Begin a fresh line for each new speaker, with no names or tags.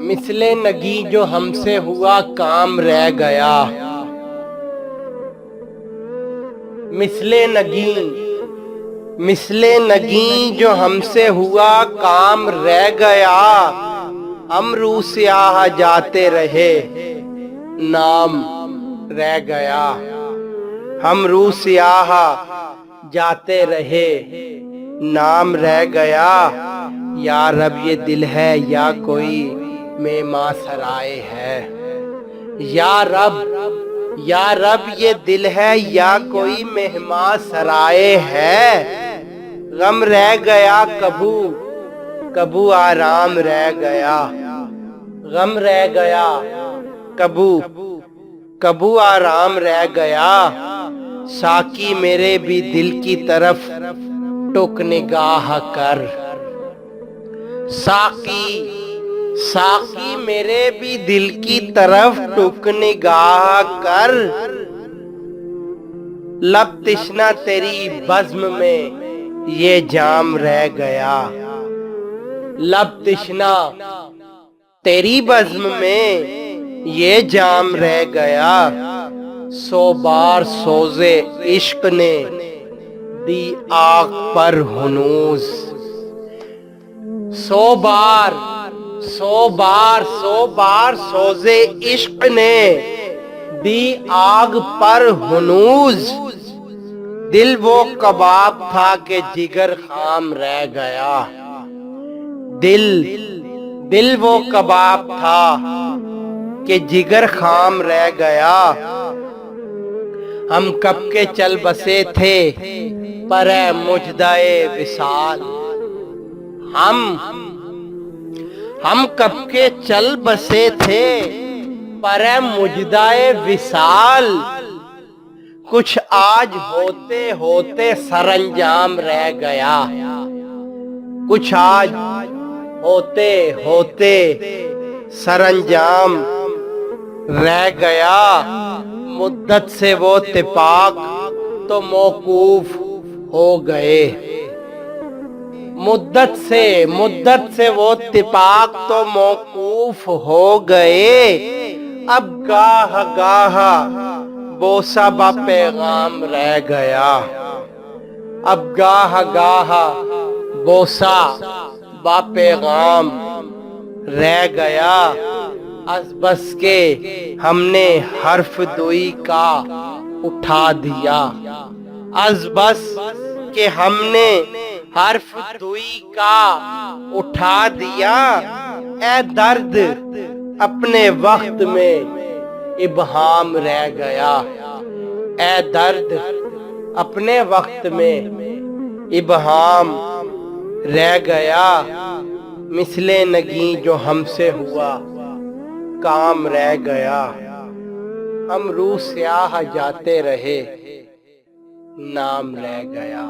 مثل نگی جو ہم سے ہوا کام رہ گیا، مثل نگی جو ہم سے ہوا کام رہ گیا، ہم رو سیاہ جاتے رہے نام رہ گیا، ہم رو سیاہ جاتے رہے نام رہ گیا۔ یا رب یہ دل ہے یا کوئی مہماں سرائے ہے، یا رب یہ دل ہے یا کوئی مہماں سرائے ہے، غم رہ گیا کبو آرام رہ گیا، غم رہ گیا کبو آرام رہ گیا۔ ساقی میرے بھی دل کی طرف ٹک نگاہ کر، ساقی میرے بھی دل کی طرف ٹک نگاہ کر، لب تشنا تیری بزم میں یہ جام رہ گیا، لب تشنا تیری بزم میں یہ جام رہ گیا۔ 100 بار سوزے عشق نے دی آگ پر ہنوز، 100 بار سوزے عشق نے دی آگ پر ہنوز، دل وہ کباب تھا کہ جگر خام رہ گیا، دل وہ کباب تھا کہ جگر خام رہ گیا۔ ہم کب کے چل بسے تھے پر مجدائے وصال، ہم کب کے چل بسے تھے پر مجدائے وصال، کچھ آج ہوتے ہوتے سرانجام رہ گیا، کچھ آج ہوتے ہوتے سرانجام رہ گیا۔ مدت سے وہ اتفاق تو موقوف ہو گئے، مدت سے وہ اتفاق تو موقوف ہو گئے، اب گاہ بوسہ با پیغام رہ گیا، اب گاہ بوسہ با پیغام رہ گیا۔ از بس کے ہم نے حرف دوئی کا اٹھا دیا، از بس کہ ہم نے حرف دوئی کا اٹھا دیا، اے درد اپنے وقت میں ابہام رہ گیا، اے درد اپنے وقت میں ابہام رہ گیا۔ مثل نگی جو ہم سے ہوا کام رہ گیا، ہم رو سیاہ جاتے رہے نام رہ گیا۔